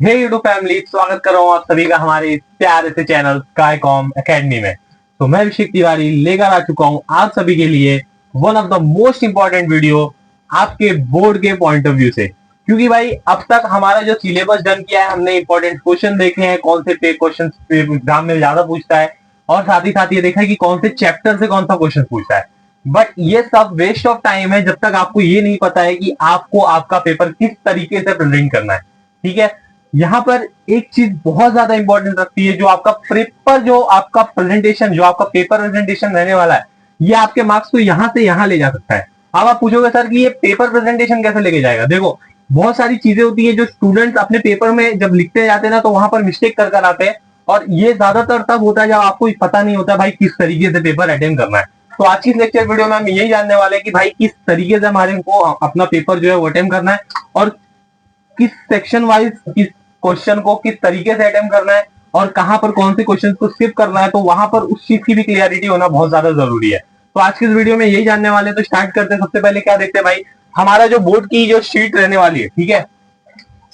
हे YouTube family, स्वागत कर रहा हूँ आप सभी का हमारे इस प्यारे से चैनल स्काईकॉम एकेडमी में। तो मैं अभिषेक तिवारी लेकर आ चुका हूँ आप सभी के लिए one of the most important video आपके बोर्ड के पॉइंट ऑफ व्यू से। क्योंकि भाई अब तक हमारा जो सिलेबस डन किया है, हमने इंपॉर्टेंट क्वेश्चन देखे हैं, कौन से क्वेश्चन एग्जाम में ज्यादा पूछता है, और साथ ही साथ ये देखा है कि कौन से चैप्टर से कौन सा क्वेश्चन पूछता है। बट ये सब वेस्ट ऑफ टाइम है जब तक आपको ये नहीं पता है कि आपको आपका पेपर किस तरीके से प्रेजेंट करना है। ठीक है, यहाँ पर एक चीज बहुत ज्यादा इंपॉर्टेंट रखती है, जो आपका पेपर, जो आपका प्रेजेंटेशन, जो आपका पेपर प्रेजेंटेशन रहने वाला है, ये आपके मार्क्स को यहाँ से यहाँ ले जा सकता है। अब आप पूछोगे सर कि ये पेपर प्रेजेंटेशन कैसे लेके जाएगा। देखो, बहुत सारी चीजें होती है जो स्टूडेंट्स अपने पेपर में जब लिखते जाते हैं ना, तो वहां पर मिस्टेक कर आते हैं, और ये ज्यादातर तब होता है जब आपको पता नहीं होता भाई किस तरीके से पेपर अटेम्प्ट करना है। तो आज की लेक्चर वीडियो में हम यही जानने वाले हैं कि भाई किस तरीके से हमारे को अपना पेपर जो है वो अटेम्प्ट करना है, और किस सेक्शन वाइज किस क्वेश्चन को किस तरीके से अटेम्प्ट करना है, और कहां पर कौन से क्वेश्चन को स्किप करना है। तो वहां पर उस चीज की भी क्लियरिटी होना बहुत ज्यादा जरूरी है। तो आज की इस वीडियो में यही जानने वाले हैं। तो स्टार्ट करते हैं। सबसे पहले क्या देखते हैं भाई, हमारा जो बोर्ड की जो शीट रहने वाली है। ठीक है,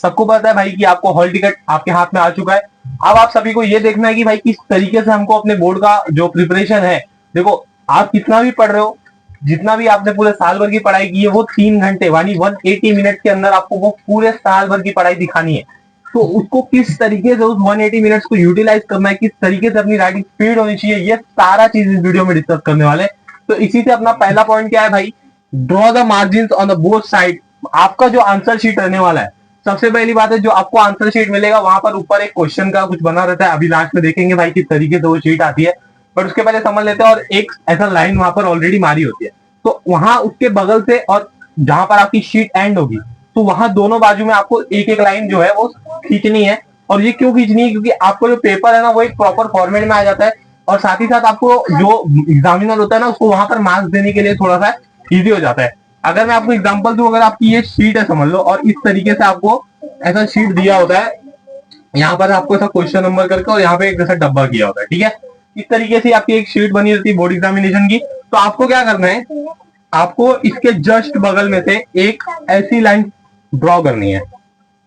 सबको पता है भाई कि आपको हॉल टिकट आपके हाथ में आ चुका है। अब आप सभी को ये देखना है कि भाई किस तरीके से हमको अपने बोर्ड का जो प्रिपरेशन है, देखो आप कितना भी पढ़ रहे हो, जितना भी आपने पूरे साल भर की पढ़ाई की है, वो 3 घंटे यानी 180 मिनट के अंदर आपको वो पूरे साल भर की पढ़ाई दिखानी है। तो उसको किस तरीके से उस 180 मिनट्स को यूटिलाइज करना है, किस तरीके से अपनी राइटिंग स्पीड होनी चाहिए, ये सारा चीज इस वीडियो में डिस्कस करने वाले हैं। तो इसी से अपना पहला पॉइंट क्या है भाई, draw the margin on the both side. आपका जो आंसर शीट रहने वाला है, सबसे पहली बात है, जो आपको आंसर शीट मिलेगा वहां पर ऊपर एक क्वेश्चन का कुछ बना रहता है। अभी लास्ट में देखेंगे भाई किस तरीके से वो शीट आती है, बट उसके पहले समझ लेते हैं। और एक ऐसा लाइन वहां पर ऑलरेडी मारी होती है, तो वहां उसके बगल से और जहां पर आपकी शीट एंड होगी, तो वहां दोनों बाजू में आपको एक एक लाइन जो है वो खींचनी है। और ये क्यों खींचनी है, क्योंकि आपको जो पेपर है ना वो एक प्रॉपर फॉर्मेट में आ जाता है, और साथ ही साथ आपको जो एग्जामिनर होता है ना उसको वहां पर मार्क्स देने के लिए थोड़ा सा इजी हो जाता है। अगर मैं आपको एग्जांपल दूं, अगर आपकी ये शीट है समझ लो, और इस तरीके से आपको ऐसा शीट दिया होता है, यहाँ पर आपको ऐसा क्वेश्चन नंबर करके और यहाँ पे एक जैसा डब्बा किया होता है। ठीक है, इस तरीके से आपकी एक शीट बनी रहती है बोर्ड एग्जामिनेशन की। तो आपको क्या करना है, आपको इसके जस्ट बगल में से एक ऐसी लाइन ड्रॉ करनी है।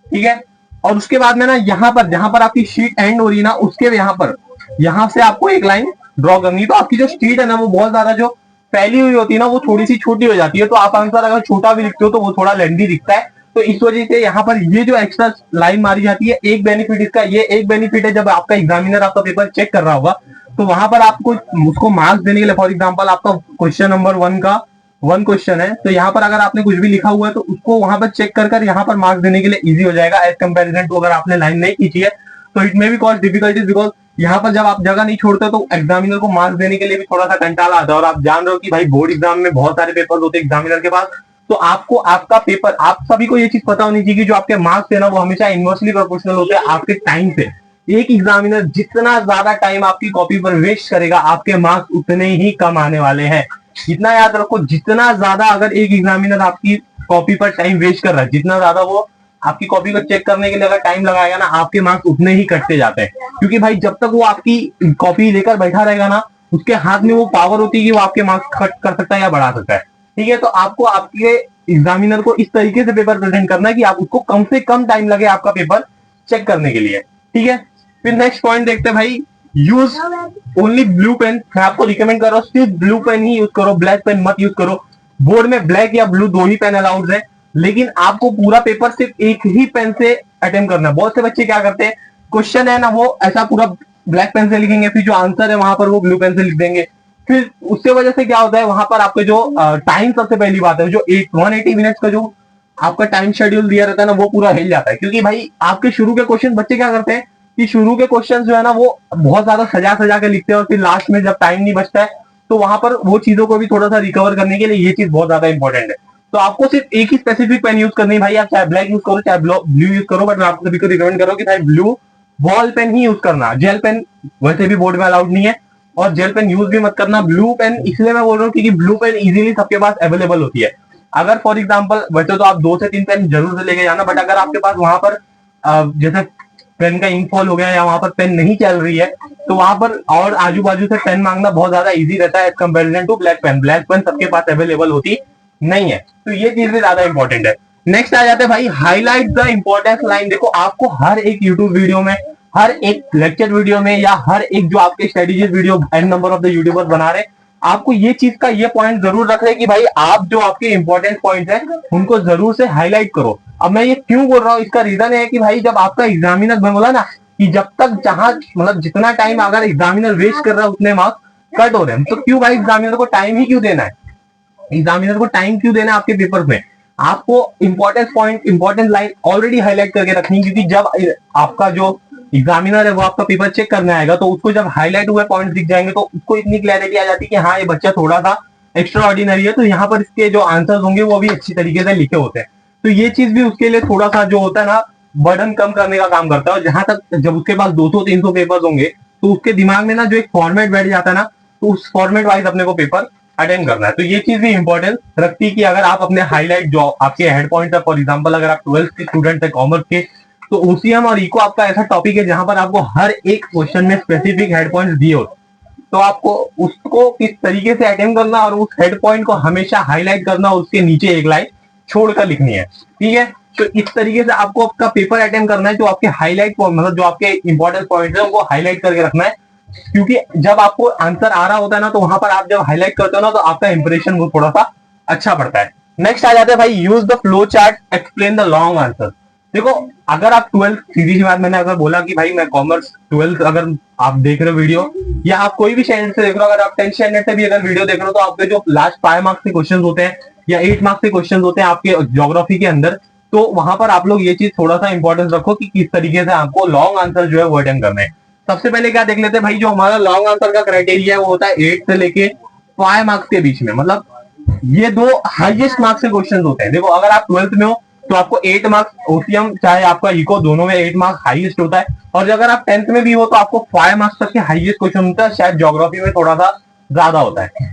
ठीक है, और उसके बाद में ना यहाँ पर जहां पर आपकी शीट एंड हो रही है ना, उसके यहाँ पर यहाँ से आपको एक लाइन ड्रॉ करनी है। तो आपकी जो शीट है ना वो बहुत ज्यादा जो फैली हुई होती है ना, वो थोड़ी सी छोटी हो जाती है। तो आप आंसर अगर छोटा भी लिखते हो तो वो थोड़ा लेंथी दिखता है। तो इस वजह से यहाँ पर ये जो एक्स्ट्रा लाइन मारी जाती है, एक बेनिफिट इसका, ये एक बेनिफिट है, जब आपका एग्जामिनर आपका पेपर चेक कर रहा होगा तो वहां पर आपको उसको मार्क्स देने के लिए, फॉर एग्जाम्पल आपका क्वेश्चन नंबर 1 का 1 क्वेश्चन है, तो यहाँ पर अगर आपने कुछ भी लिखा हुआ है तो उसको वहां पर चेक कर यहाँ पर मार्क्स देने के लिए इजी हो जाएगा, एज कंपेरिजन टू अगर आपने लाइन नहीं खींची है। तो it may be cause difficulties, because यहाँ पर जब आप जगह नहीं छोड़ते तो एग्जामिनर को मार्क्स देने के लिए भी थोड़ा सा कंटाला आता है। और आप जान रहे हो कि भाई बोर्ड एग्जाम में बहुत सारे पेपर होते हैं एग्जामिनर के पास, तो आपको आपका पेपर, आप सभी को ये चीज पता होनी चाहिए कि जो आपके मार्क्स है ना वो हमेशा इनवर्सली प्रोपोर्शनल होते हैं आपके टाइम से। एक एग्जामिनर जितना ज्यादा टाइम आपकी कॉपी पर वेस्ट करेगा, आपके मार्क्स उतने ही कम आने वाले हैं। इतना याद रखो, जितना ज्यादा अगर एक एग्जामिनर आपकी कॉपी पर टाइम वेस्ट कर रहा है, जितना ज्यादा वो आपकी कॉपी को चेक करने के लिए अगर टाइम लगाएगा ना, आपके मार्क्स उतने ही कटते जाते हैं। क्योंकि भाई जब तक वो आपकी कॉपी लेकर बैठा रहेगा ना, उसके हाथ में वो पावर होती है कि वो आपके मार्क्स कट कर सकता है या बढ़ा सकता है। ठीक है, तो आपको आपके एग्जामिनर को इस तरीके से पेपर प्रेजेंट करना है कि आप उसको कम से कम टाइम लगे आपका पेपर चेक करने के लिए। ठीक है, फिर नेक्स्ट पॉइंट देखते हैं भाई, यूज ओनली ब्लू पेन। मैं आपको रिकमेंड कर रहा हूँ सिर्फ ब्लू पेन ही यूज करो, ब्लैक पेन मत यूज करो। बोर्ड में ब्लैक या ब्लू दो ही पेन अलाउड है, लेकिन आपको पूरा पेपर सिर्फ एक ही पेन से अटेम्प्ट करना है। बहुत से बच्चे क्या करते हैं, क्वेश्चन है ना वो ऐसा पूरा ब्लैक पेन से लिखेंगे, फिर जो आंसर है वहां पर वो ब्लू पेन से लिख देंगे। फिर उससे वजह से क्या होता है, वहां पर आपके जो टाइम, सबसे पहली बात है, जो 180 मिनट्स का जो आपका टाइम शेड्यूल दिया रहता है ना, वो पूरा हिल जाता है। क्योंकि भाई आपके शुरू के क्वेश्चन, बच्चे क्या करते हैं कि शुरू के क्वेश्चन जो है ना वो बहुत ज्यादा सजा सजा के लिखते हैं, और फिर लास्ट में जब टाइम नहीं बचता है तो वहां पर वो चीजों को भी थोड़ा सा रिकवर करने के लिए ये चीज बहुत ज्यादा इंपॉर्टेंट है। तो आपको सिर्फ एक ही स्पेसिफिक पेन यूज करनी है भाई, आप चाहे ब्लैक यूज करो चाहे ब्लू यूज करो, बट मैं आपको सभी को रिकमेंड करूँ कि भाई ब्लू बॉल पेन ही यूज करना। जेल पेन वैसे भी बोर्ड में अलाउड नहीं है, और जेल पेन यूज भी मत करना। ब्लू पेन इसलिए मैं बोल रहा हूँ क्योंकि ब्लू पेन इजीली सबके पास अवेलेबल होती है। अगर फॉर एग्जाम्पल वैसे तो आप 2 से 3 पेन जरूर से लेके जाना, बट अगर आपके पास वहां पर जैसे पेन का इंक हो गया या वहां पर पेन नहीं चल रही है, तो वहां पर और आजू बाजू से पेन मांगना बहुत ज्यादा इजी रहता है as comparison to black pen. Black pen सबके पास अवेलेबल होती नहीं है, तो ये चीज भी ज्यादा इंपॉर्टेंट है। नेक्स्ट आ जाते हैं भाई हाईलाइट द इंपॉर्टेंस लाइन। देखो आपको हर एक यूट्यूब वीडियो में, हर एक लेक्चर वीडियो में, या हर एक जो आपके strategies video an number of the YouTubers बना रहे, आपको ये चीज का ये पॉइंट जरूर रख रहे कि भाई आप जो आपके इंपॉर्टेंट पॉइंट है उनको जरूर से हाईलाइट करो। अब मैं ये क्यों बोल रहा हूँ, इसका रीजन है कि भाई जब आपका एग्जामिनर, मैं बोला ना कि जब तक जहां मतलब जितना टाइम अगर एग्जामिनर वेस्ट कर रहा है उतने मार्क्स कट हो रहे हैं, तो क्यों भाई एग्जामिनर को टाइम ही क्यों देना है, एग्जामिनर को टाइम क्यों देना है आपके पेपर में। आपको important point, important line already highlight करके रखनी, क्योंकि जब आपका जो एग्जामिनर है वो आपका पेपर चेक करने आएगा तो उसको जब हाईलाइट हुए पॉइंट दिख जाएंगे तो उसको इतनी क्लैरिटी आ जाती है कि हाँ ये बच्चा थोड़ा सा एक्स्ट्रा ऑर्डिनरी है, तो यहाँ पर इसके जो आंसर्स होंगे वो भी अच्छी तरीके से लिखे होते हैं। तो ये चीज भी उसके लिए थोड़ा सा जो होता है ना बर्डन कम करने का काम करता है। और जहां तक जब उसके पास 200-300 पेपर्स होंगे तो उसके दिमाग में ना जो एक फॉर्मेट बैठ जाता है ना, तो उस फॉर्मेट वाइज अपने को पेपर अटेंड करना है। तो ये चीज भी इंपॉर्टेंस रखती है कि अगर आप अपने हाईलाइट जो आपके हेड पॉइंट है, फॉर एग्जांपल अगर आप 12th के स्टूडेंट है कॉमर्स के, तो ओसीएम और इको आपका ऐसा टॉपिक है जहां पर आपको हर एक क्वेश्चन में स्पेसिफिक हेड पॉइंट्स दिए होते, तो आपको उसको किस तरीके से अटेम्प्ट करना और उस हेड पॉइंट को हमेशा हाईलाइट करना, उसके नीचे एक लाइन छोड़कर लिखनी है। ठीक है, तो इस तरीके से आपको आपका पेपर अटेम्प्ट करना है। जो आपके हाईलाइट मतलब जो आपके इंपॉर्टेंट पॉइंट है उनको हाईलाइट करके रखना है, क्योंकि जब आपको आंसर आ रहा होता है ना तो वहां पर आप जब हाईलाइट करते हो ना तो आपका इंप्रेशन वो थोड़ा सा अच्छा पड़ता है। नेक्स्ट आ जाता है भाई use the flow chart explain the long answer. देखो अगर आप 12th, सीधी सी बात मैंने अगर बोला कि भाई मैं कॉमर्स 12th अगर आप देख रहे हो वीडियो, या आप कोई भी स्टैंडर्ड से देख रहे हो, अगर आप 10th स्टैंडर्ड से भी अगर वीडियो देख रहे हो, तो आपके जो लास्ट 5 मार्क्स के क्वेश्चन होते हैं या 8 मार्क्स के क्वेश्चन होते हैं आपके ज्योग्राफी के अंदर, तो वहां पर आप लोग ये चीज थोड़ा सा इंपॉर्टेंस रखो कि किस तरीके से आपको लॉन्ग आंसर जो है वो अटेम्प्ट करना है। सबसे पहले क्या देख लेते हैं भाई, जो हमारा लॉन्ग आंसर का क्राइटेरिया है वो होता है 8 से लेके 5 मार्क्स के बीच में, मतलब ये दो हाईएस्ट मार्क्स के क्वेश्चन होते हैं। देखो अगर आप 12th में हो तो आपको 8 मार्क्स ओसीएम चाहे आपका इको दोनों में 8 मार्क्स हाईएस्ट होता है, और अगर आप 10th में भी हो तो आपको 5 मार्क्स तक के हाईएस्ट क्वेश्चन होता है, शायद ज्योग्राफी में थोड़ा सा ज्यादा होता है।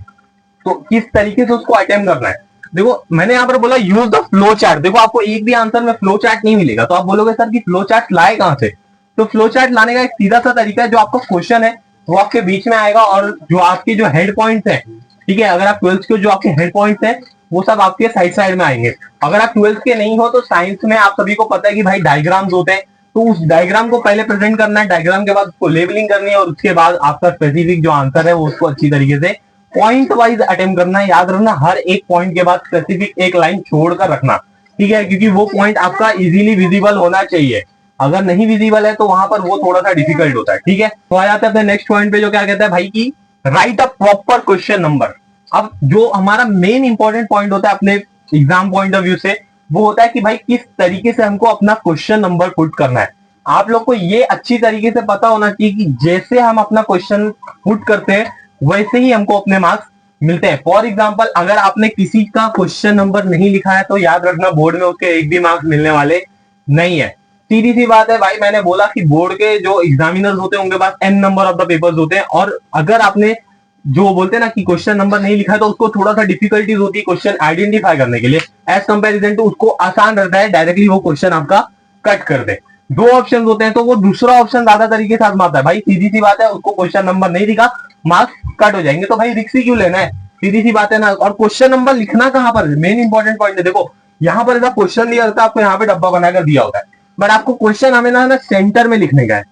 तो किस तरीके से उसको अटेम्प्ट करना है, देखो मैंने यहाँ पर बोला यूज द फ्लो चार्ट। देखो आपको एक भी आंसर में फ्लो चार्ट नहीं मिलेगा, तो आप बोलोगे सर कि फ्लो चार्ट लाए कहां से, तो फ्लो चार्ट लाने का एक सीधा सा तरीका है, जो आपका क्वेश्चन है वो आपके बीच में आएगा और जो आपके जो हेड पॉइंट्स है, ठीक है, अगर आप 12th के जो आपके हेड पॉइंट्स है वो सब आपके साइड साइड में आएंगे। अगर आप 12th के नहीं हो तो साइंस में आप सभी को पता है कि भाई डायग्राम्स होते हैं, तो उस डायग्राम को पहले प्रेजेंट करना है, डायग्राम के बाद उसको लेबलिंग करनी है और उसके बाद आपका स्पेसिफिक जो आंसर है वो उसको अच्छी तरीके से पॉइंट वाइज अटेम्प्ट करना है। याद रखना हर एक पॉइंट के बाद स्पेसिफिक एक लाइन छोड़कर रखना, ठीक है, क्योंकि वो पॉइंट आपका इजीली विजिबल होना चाहिए। अगर नहीं विजिबल है तो वहां पर वो थोड़ा सा डिफिकल्ट होता है। ठीक है, तो आ जाते हैं अपने नेक्स्ट पॉइंट पे, जो क्या कहता है भाई की right a proper question number. अब जो हमारा मेन इंपॉर्टेंट पॉइंट होता है अपने एग्जाम पॉइंट ऑफ व्यू से, वो होता है कि भाई किस तरीके से हमको अपना क्वेश्चन नंबर पुट करना है। आप लोग को ये अच्छी तरीके से पता होना चाहिए कि जैसे हम अपना क्वेश्चन पुट करते हैं वैसे ही हमको अपने मार्क्स मिलते हैं। फॉर एग्जाम्पल अगर आपने किसी का क्वेश्चन नंबर नहीं लिखा है तो याद रखना बोर्ड में उसके एक भी मार्क्स मिलने वाले नहीं है। सीधी सी बात है भाई, मैंने बोला कि बोर्ड के जो एग्जामिनर्स होते हैं उनके पास n number of the papers होते हैं, और अगर आपने जो बोलते हैं ना कि क्वेश्चन नंबर नहीं लिखा है तो उसको थोड़ा सा डिफिकल्टीज होती है क्वेश्चन आइडेंटिफाई करने के लिए, एज कंपेरिजन टू उसको आसान रहता है डायरेक्टली वो क्वेश्चन आपका कट कर दे। दो ऑप्शन होते हैं तो वो दूसरा ऑप्शन ज्यादा तरीके से आजमाता है। भाई सीधी सी बात है, उसको क्वेश्चन नंबर नहीं दिखा, मार्क्स कट हो जाएंगे, तो भाई रिस्क ही क्यों लेना है, सीधी सी बात है ना। और क्वेश्चन नंबर लिखना कहां पर, मेन इंपॉर्टेंट पॉइंट है। देखो यहाँ पर ऐसा क्वेश्चन दिया होता है, आपको यहाँ पे डब्बा बनाकर दिया होता है, बट आपको क्वेश्चन हमें ना सेंटर में लिखने का है।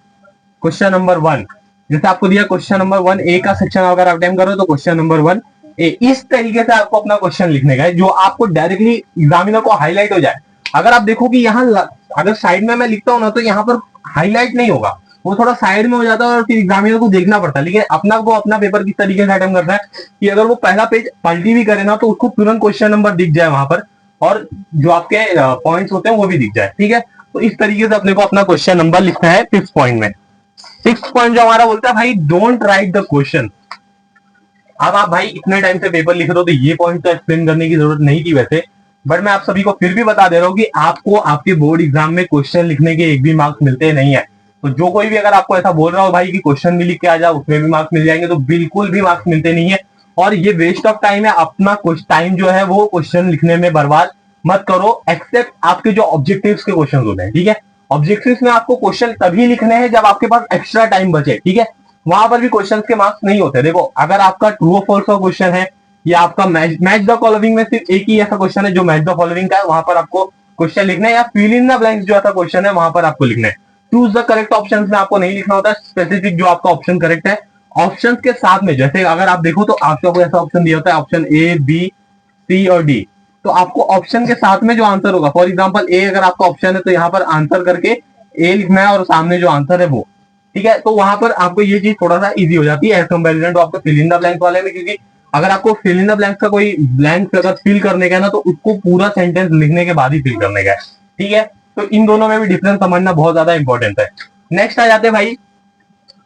क्वेश्चन नंबर 1 जैसे आपको दिया, क्वेश्चन नंबर 1 ए का सेक्शन अगर आप अटेम्प्ट करो तो क्वेश्चन नंबर 1 ए, इस तरीके से आपको अपना क्वेश्चन लिखने का है जो आपको डायरेक्टली एग्जामिनर को हाईलाइट हो जाए। अगर आप देखो कि यहाँ अगर साइड में मैं लिखता हूं ना तो यहाँ पर हाईलाइट नहीं होगा, वो थोड़ा साइड में हो जाता है और फिर एग्जामिनर को देखना पड़ता है। लेकिन अपना को अपना पेपर किस तरीके से अटेम्प्ट करना है कि अगर वो पहला पेज पलटी भी करे ना तो उसको तुरंत क्वेश्चन नंबर दिख जाए वहां पर, और जो आपके पॉइंट्स होते हैं वो भी दिख जाए। ठीक है, तो इस तरीके से अपने को अपना क्वेश्चन नंबर लिखना है 5th पॉइंट में। 6th पॉइंट जो हमारा बोलता है भाई डोंट राइट द क्वेश्चन। अब आप भाई इतने टाइम से पेपर लिख रहे हो तो ये पॉइंट तो एक्सप्लेन करने की जरूरत नहीं थी वैसे, बट मैं आप सभी को फिर भी बता दे रहा हूँ कि आपको आपके बोर्ड एग्जाम में क्वेश्चन लिखने के एक भी मार्क्स मिलते नहीं है। तो जो कोई भी अगर आपको ऐसा बोल रहा हो भाई कि क्वेश्चन भी लिख के आ जाओ उसमें भी मार्क्स मिल जाएंगे, तो बिल्कुल भी मार्क्स मिलते नहीं है, और ये वेस्ट ऑफ टाइम है। अपना कुछ टाइम जो है वो क्वेश्चन लिखने में बर्बाद मत करो, एक्सेप्ट आपके जो ऑब्जेक्टिव्स के क्वेश्चन होते हैं। ठीक है, ऑब्जेक्टिव्स में आपको क्वेश्चन तभी लिखने हैं जब आपके पास एक्स्ट्रा टाइम बचे। ठीक है, वहां पर भी क्वेश्चन के मार्क्स नहीं होते। देखो अगर आपका ट्रू और फॉल्स का क्वेश्चन है या आपका मैच द फॉलोइंग में सिर्फ एक ही ऐसा क्वेश्चन है जो मैच द फॉलोइंग का है, वहां पर आपको क्वेश्चन लिखना है, या फिल इन द ब्लैंक्स जो आता क्वेश्चन है वहां पर आपको लिखना है। चूज द करेक्ट ऑप्शन में आपको नहीं लिखना होता, स्पेसिफिक जो आपका ऑप्शन करेक्ट है ऑप्शन के साथ में, जैसे अगर आप देखो तो आपको कोई ऐसा ऑप्शन दिया होता है ऑप्शन ए बी सी और डी, तो आपको ऑप्शन के साथ में जो आंसर होगा, फॉर एग्जाम्पल ए अगर आपका ऑप्शन है तो यहाँ पर आंसर करके ए लिखना है और सामने जो आंसर है वो, ठीक है। तो वहां पर आपको ये चीज थोड़ा सा इजी हो जाती है एज कंपेरिजन टू आपको फिल इन द ब्लैंक वाले में, क्योंकि अगर आपको फिल इन द ब्लैंक का कोई ब्लैंक अगर फिल करने का है ना तो उसको पूरा सेंटेंस लिखने के बाद ही फिल करने का है, ठीक है। तो इन दोनों में भी डिफरेंस समझना बहुत ज्यादा इंपॉर्टेंट है। नेक्स्ट आ जाते हैं भाई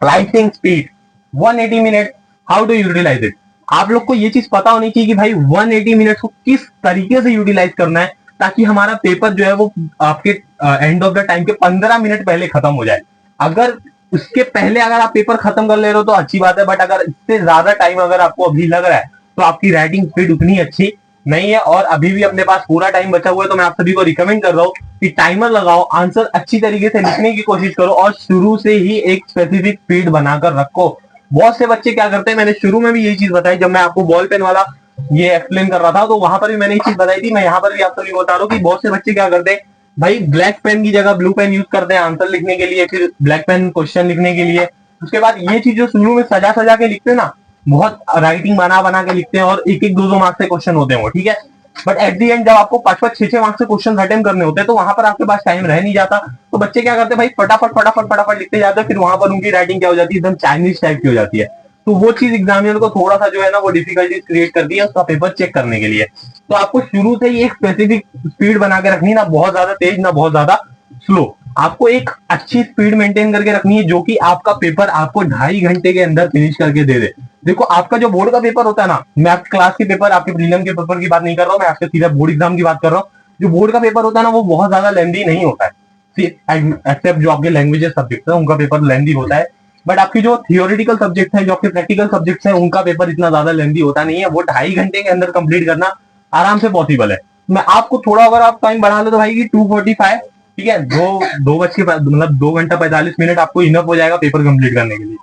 writing speed 180 minute, how to utilise it. आप लोग को ये चीज पता होनी चाहिए कि भाई 180 मिनट को किस तरीके से यूटिलाइज करना है ताकि हमारा पेपर जो है वो आपके एंड ऑफ द टाइम के 15 मिनट पहले खत्म हो जाए। अगर उसके पहले अगर आप पेपर खत्म कर ले रहे हो तो अच्छी बात है, बट अगर इससे ज्यादा टाइम अगर आपको अभी लग रहा है तो आपकी राइटिंग स्पीड उतनी अच्छी नहीं है, और अभी भी अपने पास पूरा टाइम बचा हुआ है। तो मैं आप सभी को रिकमेंड कर रहा हूँ कि टाइमर लगाओ, आंसर अच्छी तरीके से लिखने की कोशिश करो और शुरू से ही एक स्पेसिफिक स्पीड बनाकर रखो। बहुत से बच्चे क्या करते हैं, मैंने शुरू में भी यही चीज बताई जब मैं आपको बॉल पेन वाला ये एक्सप्लेन कर रहा था, तो वहां पर भी मैंने ये चीज बताई थी, मैं यहाँ पर भी आप सभी को बता रहा हूँ कि बहुत से बच्चे क्या करते हैं भाई ब्लैक पेन की जगह ब्लू पेन यूज करते हैं आंसर लिखने के लिए, फिर ब्लैक पेन क्वेश्चन लिखने के लिए। उसके बाद ये चीज जो शुरू में सजा सजा के लिखते हैं ना, बहुत राइटिंग बना बना के लिखते हैं और एक एक दो मार्क्स से क्वेश्चन होते हैं वो, ठीक है। बट एट दी एंड जब आपको 5-5 6-6 मार्क्स से क्वेश्चन अटेम्प्ट करने होते हैं तो वहां पर आपके पास टाइम रह नहीं जाता। तो बच्चे क्या करते हैं भाई फटाफट फटाफट फटाफट लिखते जाते हैं, फिर वहां पर उनकी राइटिंग क्या हो जाती है, एकदम चाइनीज टाइप की हो जाती है। तो वो चीज एग्जामिनर को थोड़ा सा जो है ना वो डिफिकल्टी क्रिएट करती है उसका पेपर चेक करने के लिए। तो आपको शुरू से ही एक स्पेसिफिक स्पीड बना के रखनी, ना बहुत ज्यादा तेज ना बहुत ज्यादा स्लो। आपको एक अच्छी स्पीड मेंटेन करके रखनी है जो कि आपका पेपर आपको 2.5 घंटे के अंदर फिनिश करके दे दे। देखो आपका जो बोर्ड का पेपर होता है ना, मैं आपके क्लास के पेपर आपके प्रीलिम के पेपर की बात नहीं कर रहा हूँ, मैं आपके सीधा बोर्ड एग्जाम की बात कर रहा हूँ। जो बोर्ड का पेपर होता है ना वो बहुत ज्यादा लेंदी नहीं होता है, एक्सेप्ट जो आपके लैंग्वेजेस सब्जेक्ट है उनका पेपर लेंदी होता है, बट आपकी जो थियोरिटिकल सब्जेक्ट है, जो आपके प्रैक्टिकल सब्जेक्ट है, उनका पेपर इतना ज्यादा लेंदी होता नहीं है। वो 2.5 घंटे के अंदर कंप्लीट करना आराम से पॉसिबल है। मैं आपको थोड़ा अगर आप टाइम बढ़ा लो तो भाई 2:45, ठीक है, 2 घंटा 45 मिनट आपको इनफ हो जाएगा पेपर कंप्लीट करने के लिए।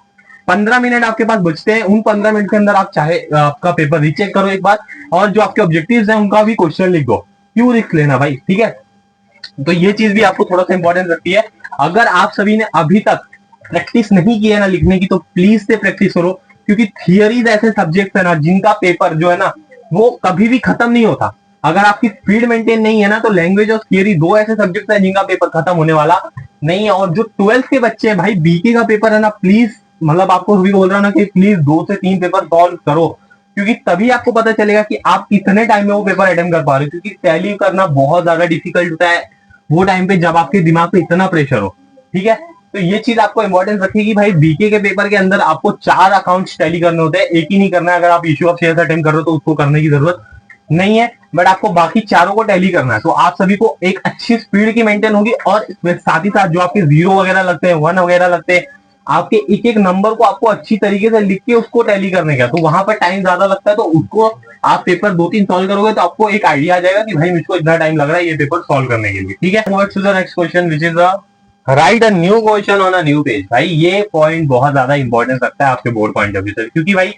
15 मिनट आपके पास बचते हैं, उन 15 मिनट के अंदर आप चाहे आपका पेपर रीचेक करो एक बार, और जो आपके ऑब्जेक्टिव्स हैं उनका भी क्वेश्चन लिख दो। क्यों रिस्क लेना भाई, ठीक है। तो ये चीज भी आपको थोड़ा सा इंपॉर्टेंट रखती है। अगर आप सभी ने अभी तक प्रैक्टिस नहीं की है ना लिखने की, तो प्लीज से प्रैक्टिस करो, क्योंकि थियरीज ऐसे सब्जेक्ट है ना जिनका पेपर जो है ना वो कभी भी खत्म नहीं होता। अगर आपकी स्पीड मेंटेन नहीं है ना तो लैंग्वेज और थियरी दो ऐसे सब्जेक्ट है जिनका पेपर खत्म होने वाला नहीं है। और जो 12th के बच्चे हैं भाई बीके का पेपर है ना, प्लीज मतलब आपको सभी बोल रहा हूँ ना कि प्लीज 2 से 3 पेपर सॉल्व करो, क्योंकि तभी आपको पता चलेगा कि आप कितने टाइम में वो पेपर अटेम्प्ट कर पा रहे हो। क्योंकि टैली करना बहुत ज्यादा डिफिकल्ट होता है वो टाइम पे जब आपके दिमाग पे इतना प्रेशर हो, ठीक है। तो ये चीज आपको इंपॉर्टेंस रखेगी भाई, बीके के पेपर के अंदर आपको 4 अकाउंट्स टैली करने होते हैं, एक ही नहीं करना है। अगर आप इश्यू ऑफ शेयर अटेम्प्ट कर रहे हो तो उसको करने की जरूरत नहीं है, बट आपको बाकी चारों को टैली करना है। तो आप सभी को एक अच्छी स्पीड की मेंटेन होगी, और साथ ही साथ जो आपके 0 वगैरह लगते हैं 1 वगैरह लगते हैं, आपके एक एक नंबर को आपको अच्छी तरीके से लिख के उसको टैली करने का, तो वहां पर टाइम ज्यादा लगता है। तो उसको आप पेपर 2-3 सॉल्व करोगे तो आपको एक आइडिया आ जाएगा कि भाई मुझको इतना टाइम लग रहा है ये पेपर सॉल्व करने के लिए, ठीक है। Next question which is right a new question on a new page. भाई ये पॉइंट बहुत ज्यादा इंपॉर्टेंस रखता है आपके बोर्ड पॉइंट ऑफ व्यू से, क्योंकि भाई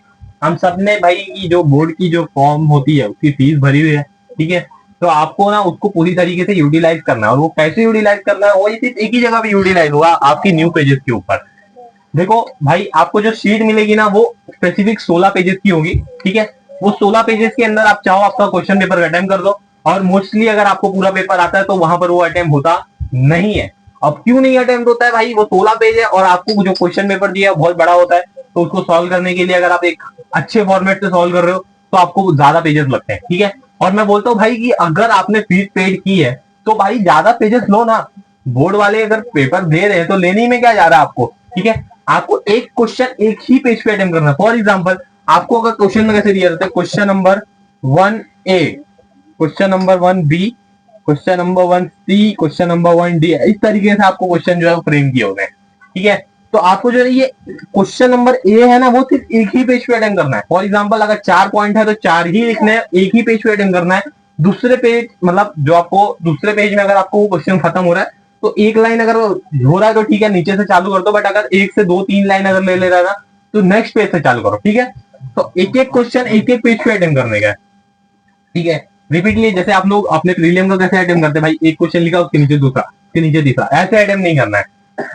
हम सब ने भाई की जो बोर्ड की जो फॉर्म होती है उसकी फीस भरी हुई है, ठीक है। तो आपको ना उसको पूरी तरीके से यूटिलाइज करना है, और वो कैसे यूटिलाइज करना है वो सिर्फ एक ही जगह पे यूटिलाइज होगा, आपकी न्यू पेजेस के ऊपर। देखो भाई आपको जो शीट मिलेगी ना वो स्पेसिफिक 16 पेजेस की होगी, ठीक है। वो 16 पेजेस के अंदर आप चाहो आपका क्वेश्चन पेपर अटेम्प्ट कर दो, और मोस्टली अगर आपको पूरा पेपर आता है तो वहां पर वो अटेम्प्ट होता नहीं है। अब क्यों नहीं अटेम्प्ट होता है भाई, वो 16 पेज है और आपको जो क्वेश्चन पेपर दिया है बहुत बड़ा होता है, तो उसको सॉल्व करने के लिए अगर आप एक अच्छे फॉर्मेट से सॉल्व कर रहे हो तो आपको ज्यादा पेजेस लगते हैं, ठीक है। और मैं बोलता हूँ भाई कि अगर आपने फीस पेड की है तो भाई ज्यादा पेजेस लो ना, बोर्ड वाले अगर पेपर दे रहे हैं तो लेने में क्या जा रहा है आपको, ठीक है। आपको एक क्वेश्चन एक ही पेज पे अटेम्प्ट करना है। फॉर एग्जाम्पल आपको अगर क्वेश्चन में कैसे दिया रहता है, question number 1A, question number 1B, question number 1C, question number 1D, इस तरीके से आपको क्वेश्चन जो है फ्रेम किए होंगे, ठीक है। तो आपको जो है ये क्वेश्चन नंबर ए है ना वो सिर्फ एक ही पेज पे अटेम्प्ट करना है। फॉर एग्जांपल अगर 4 पॉइंट है तो 4 ही लिखने हैं, एक ही पेज पे अटेम्प्ट करना है। दूसरे पेज मतलब जो आपको दूसरे पेज में अगर आपको वो क्वेश्चन खत्म हो रहा है तो एक लाइन अगर हो रहा है तो ठीक है नीचे से चालू कर दो, बट अगर 1 से 2-3 लाइन अगर ले रहा है ना तो नेक्स्ट पेज से चालू करो, ठीक है। तो एक एक क्वेश्चन एक एक पेज पे अटेम्प्ट करने का, ठीक है। रिपीटली, जैसे आप लोग अपने प्रीलियम का कैसे अटेम्प्ट करते हैं भाई, एक क्वेश्चन लिखा उसके नीचे दूसरा, उसके नीचे तीसरा, ऐसे अटेम्प्ट नहीं करना है।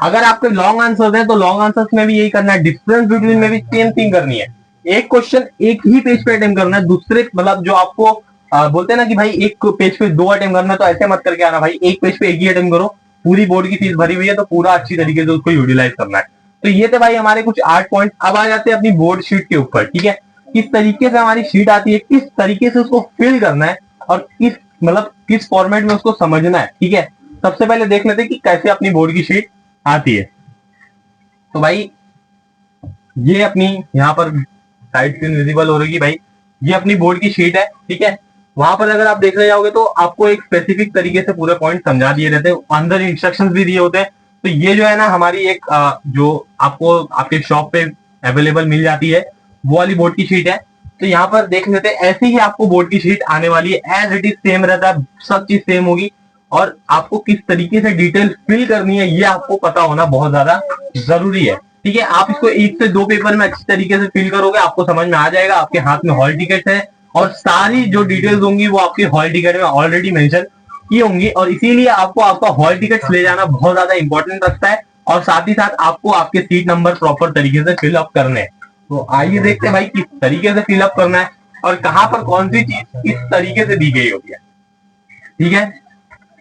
अगर आपके लॉन्ग आंसर्स हैं तो लॉन्ग आंसर्स में भी यही करना है, डिफरेंस बिटवीन में भी सेम थिंग करनी है। एक क्वेश्चन एक ही पेज पे अटेम्प्ट करना है, दूसरे मतलब जो आपको बोलते हैं ना कि भाई एक पेज पे 2 अटेम्प्ट करना है, तो ऐसे मत करके आना भाई, एक पेज पे एक ही अटेम्प्ट करो। पूरी बोर्ड की फीस भरी हुई है तो पूरा अच्छी तरीके से उसको यूटिलाइज करना है। तो ये थे भाई हमारे कुछ 8 पॉइंट। अब आ जाते हैं अपनी बोर्ड शीट के ऊपर, ठीक है। किस तरीके से हमारी शीट आती है, किस तरीके से उसको फिल करना है, और किस मतलब किस फॉर्मेट में उसको समझना है, ठीक है। सबसे पहले देख लेते हैं कि कैसे अपनी बोर्ड की शीट आती है। तो भाई ये अपनी यहाँ पर साइड स्क्रीन विजिबल हो रही भाई, ये अपनी बोर्ड की शीट है, ठीक है। वहां पर अगर आप देखने जाओगे तो आपको एक स्पेसिफिक तरीके से पूरे पॉइंट समझा दिए रहते हैं, अंदर इंस्ट्रक्शंस भी दिए होते हैं। तो ये जो है ना हमारी एक जो आपको आपके शॉप पे अवेलेबल मिल जाती है, वो वाली बोर्ड की शीट है। तो यहाँ पर देख लेते हैं, ऐसी ही आपको बोर्ड की शीट आने वाली है, एज इट इज सेम रहता है, सब चीज सेम होगी। और आपको किस तरीके से डिटेल फिल करनी है ये आपको पता होना बहुत ज्यादा जरूरी है, ठीक है। आप इसको 1 से 2 पेपर में अच्छी तरीके से फिल करोगे, आपको समझ में आ जाएगा। आपके हाथ में हॉल टिकट है और सारी जो डिटेल्स होंगी वो आपकी हॉल टिकट में ऑलरेडी मेंशन की होंगी, और इसीलिए आपको आपका हॉल टिकट ले जाना बहुत ज्यादा इंपॉर्टेंट रखता है। और साथ ही साथ आपको आपके सीट नंबर प्रॉपर तरीके से फिलअप करने हैं। तो आइए देखते हैं भाई किस तरीके से फिलअप करना है और कहां पर कौन सी चीज किस तरीके से दी गई होती है, ठीक है।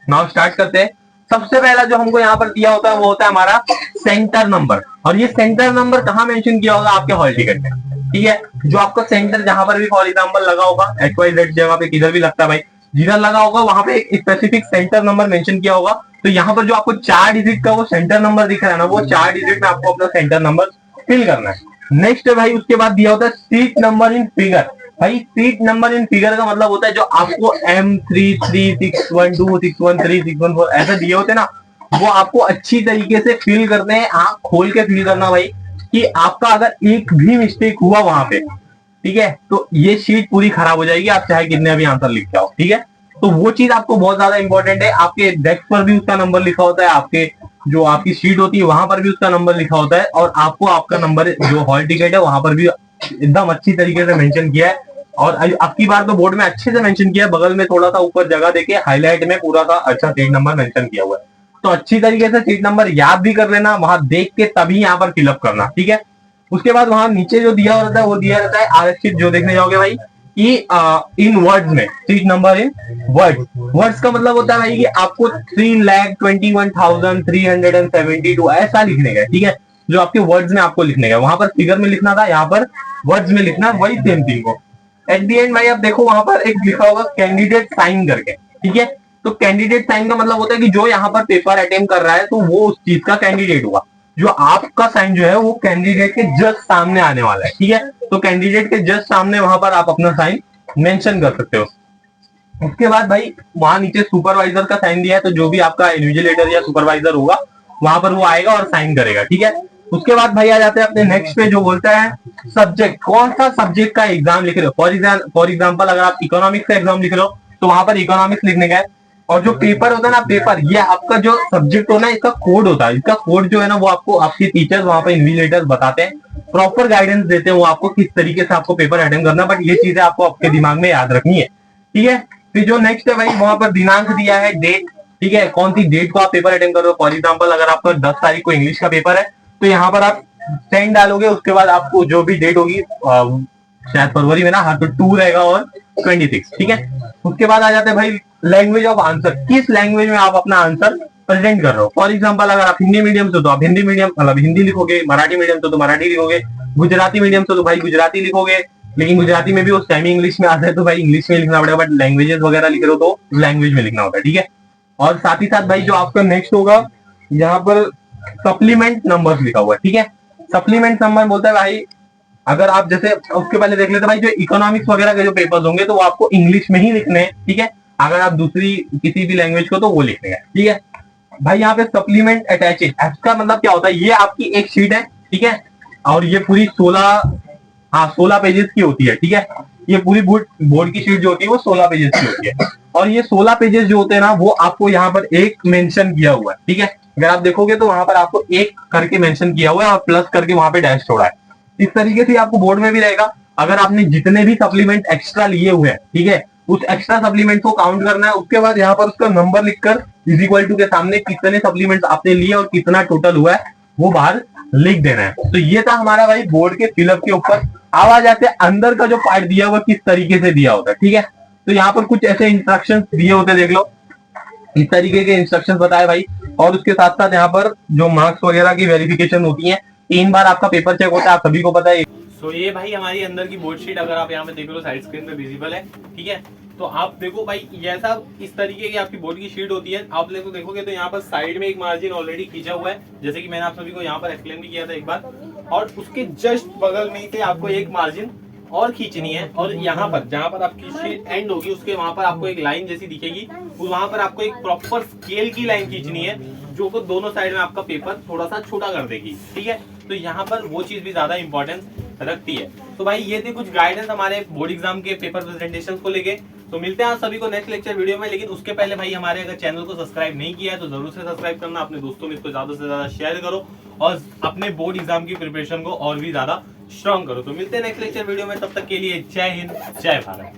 नाउ स्टार्ट करते हैं। सबसे पहला जो हमको यहाँ पर दिया होता है वो होता है हमारा सेंटर नंबर, और ये सेंटर नंबर कहाँ मेंशन किया होगा, आपके हॉल टिकट में, ठीक है। जो आपका सेंटर जहां पर भी फॉर एग्जाम्पल लगा होगा, XYZ जगह पे किधर भी लगता है भाई, जिधर लगा होगा वहां पे एक स्पेसिफिक सेंटर नंबर मेंशन किया होगा। तो यहाँ पर जो आपको 4 डिजिट का वो सेंटर नंबर दिख रहा है ना, वो 4 डिजिट में आपको अपना सेंटर नंबर फिल करना है। नेक्स्ट है भाई, उसके बाद दिया होता है सीट नंबर इन फिगर। भाई सीट नंबर इन फिगर का मतलब होता है जो आपको M33612 613 614 ऐसा दिए होते हैं ना, वो आपको अच्छी तरीके से फिल करने हैं, आंख खोल के फिल करना भाई, कि आपका अगर एक भी मिस्टेक हुआ वहां पे, ठीक है, तो ये शीट पूरी खराब हो जाएगी, आप चाहे कितने भी आंसर लिख जाओ, ठीक है। तो वो चीज आपको बहुत ज्यादा इंपॉर्टेंट है। आपके डेस्क पर भी उसका नंबर लिखा होता है, आपके जो आपकी शीट होती है वहां पर भी उसका नंबर लिखा होता है, और आपको आपका नंबर जो हॉल टिकट है वहां पर भी एकदम अच्छी तरीके से मेंशन किया है। और आपकी बार तो बोर्ड में अच्छे से मेंशन किया है, बगल में थोड़ा सा ऊपर जगह देके हाईलाइट में पूरा सा अच्छा सीट नंबर मेंशन किया हुआ है। तो अच्छी तरीके से सीट नंबर याद भी कर लेना, वहां देख के तभी यहाँ पर फिलअप करना, ठीक है। उसके बाद वहां नीचे जो दिया रहता है वो दिया रहता है आरक्षित, जो देखने जाओगे भाई कि इन वर्ड्स में, seat number in words. Words का मतलब होता है भाई कि आपको 3,21,372 ऐसा लिखने का, ठीक है, जो आपके वर्ड्स में आपको लिखने का। वहां पर फिगर में लिखना था, यहाँ पर वर्ड्स में लिखना, वही सेम थिंग को। एट दी एंड भाई आप देखो वहां पर एक लिखा होगा कैंडिडेट साइन करके, ठीक है। तो कैंडिडेट साइन का मतलब होता है कि जो यहाँ पर पेपर अटेम्प्ट कर रहा है तो वो उस चीज का कैंडिडेट हुआ। जो आपका साइन जो है वो कैंडिडेट के जस्ट सामने आने वाला है, ठीक है। तो कैंडिडेट के जस्ट सामने वहां पर आप अपना साइन मेंशन कर सकते हो। उसके बाद भाई वहां नीचे सुपरवाइजर का साइन दिया है, तो जो भी आपका इन्विजिलेटर या सुपरवाइजर होगा वहां पर वो आएगा और साइन करेगा, ठीक है। उसके बाद भाई आ जाते हैं अपने नेक्स्ट पे, जो बोलता है सब्जेक्ट, कौन सा सब्जेक्ट का एग्जाम लिख रहे हो। फॉर एग्जाम्पल अगर आप इकोनॉमिक्स का एग्जाम लिख रहे हो तो वहां पर इकोनॉमिक्स लिखने का है। और जो पेपर होता है ना, पेपर ये आपका जो सब्जेक्ट होना है, इसका कोड होता है। इसका कोड जो है ना वो आपको आपके टीचर्स वहां पर इन्विजिलेटर्स बताते हैं, प्रॉपर गाइडेंस देते हैं वो आपको किस तरीके से आपको पेपर अटेम्प्ट करना। बट ये चीजें आपको आपके दिमाग में याद रखनी है, ठीक है। फिर जो नेक्स्ट है भाई, वहां पर दिनांक दिया है, डेट, ठीक है, कौन सी डेट को आप पेपर अटेम्प्ट कर रहे हो। फॉर एग्जाम्पल अगर आपका 10 तारीख को इंग्लिश का पेपर है तो यहाँ पर आप 10 डालोगे, उसके बाद आपको जो भी डेट होगी शायद फरवरी में ना, हाँ, तो 2 रहेगा और 26, ठीक है। उसके बाद आ जाते हैं भाई लैंग्वेज ऑफ आंसर, किस लैंग्वेज में आप अपना आंसर प्रेजेंट कर रहे हो। फॉर एग्जाम्पल अगर आप हिंदी मीडियम से तो आप हिंदी मीडियम मतलब हिंदी लिखोगे, मराठी मीडियम से तो मराठी लिखोगे, गुजराती मीडियम से तो भाई गुजराती लिखोगे। लेकिन गुजराती में भी वो सेमी इंग्लिश में आता है तो भाई इंग्लिश में लिखना पड़ेगा, बट लैंग्वेजेस वगैरह लिख रहे हो तो लैंग्वेज में लिखना होता है, ठीक है। और साथ ही साथ भाई जो आपका नेक्स्ट होगा, यहाँ पर सप्लीमेंट नंबर लिखा हुआ है, ठीक है। सप्लीमेंट नंबर बोलता है भाई, अगर आप जैसे उसके पहले देख लेते भाई, जो इकोनॉमिक्स वगैरह के जो पेपर्स होंगे तो वो आपको इंग्लिश में ही लिखने हैं, ठीक है। अगर आप दूसरी किसी भी लैंग्वेज को तो वो लिखने हैं, ठीक है। भाई यहाँ पे सप्लीमेंट अटैचेड, इसका मतलब क्या होता है, ये आपकी एक शीट है, ठीक है, और ये पूरी 16 पेजेस की होती है, ठीक है। ये पूरी बोर्ड की शीट जो होती है वो 16 पेजेस की होती है, और ये 16 पेजेस जो होते हैं ना वो आपको यहाँ पर एक मेंशन किया हुआ है, ठीक है। अगर आप देखोगे तो वहां पर आपको एक करके मेंशन किया हुआ है और प्लस करके वहां पे डैश छोड़ा है। इस तरीके से आपको बोर्ड में भी रहेगा। अगर आपने जितने भी सप्लीमेंट एक्स्ट्रा लिए हुए हैं, ठीक है, उस एक्स्ट्रा सप्लीमेंट को काउंट करना है। उसके बाद यहाँ पर उसका नंबर लिखकर इज इक्वल टू के सामने कितने सप्लीमेंट्स आपने लिए और कितना टोटल हुआ है वो बाहर लिख देना है। तो ये था हमारा भाई बोर्ड के फिलअप के ऊपर। अब आ जाते हैं अंदर का जो पार्ट दिया हुआ किस तरीके से दिया होता है, ठीक है। तो यहाँ पर कुछ ऐसे इंस्ट्रक्शंस दिए होते हैं, देख लो इस तरीके के इंस्ट्रक्शंस बताए भाई। और उसके साथ साथ यहाँ पर जो मार्क्स वगैरह की वेरिफिकेशन होती है, 3 बार आपका पेपर चेक होता है, आप सभी को पता है। तो ये भाई हमारी अंदर की बोर्ड शीट अगर आप यहाँ पे देख लो साइड स्क्रीन पे विजिबल है, ठीक है। तो आप देखो भाई जैसा इस तरीके की आपकी बोर्ड की शीट होती है, आप देखोगे तो यहाँ पर साइड में एक मार्जिन ऑलरेडी खींचा हुआ है, जैसे कि मैंने आप सभी को यहाँ पर एक्सप्लेन भी किया था एक बार। और उसके जस्ट बगल में से आपको एक मार्जिन और खींचनी है, और यहाँ पर जहाँ पर आपकी शीट एंड होगी उसके वहां पर आपको एक लाइन जैसी दिखेगी, वहां पर आपको एक प्रॉपर स्केल की लाइन खींचनी है जो को दोनों साइड में आपका पेपर थोड़ा सा छोटा कर देगी, ठीक है। तो यहाँ पर वो चीज भी ज्यादा इंपॉर्टेंस रखती है। तो भाई ये थे कुछ गाइडेंस हमारे बोर्ड एग्जाम के पेपर प्रेजेंटेशन को लेके। तो मिलते हैं आप सभी को नेक्स्ट लेक्चर वीडियो में, लेकिन उसके पहले भाई हमारे अगर चैनल को सब्सक्राइब नहीं किया है तो जरूर से सब्सक्राइब करना, अपने दोस्तों में इसको ज्यादा से ज्यादा शेयर करो और अपने बोर्ड एग्जाम की प्रिपरेशन को और भी ज्यादा स्ट्रॉन्ग करो। तो मिलते हैं नेक्स्ट लेक्चर वीडियो में, तब तक के लिए जय हिंद जय भारत।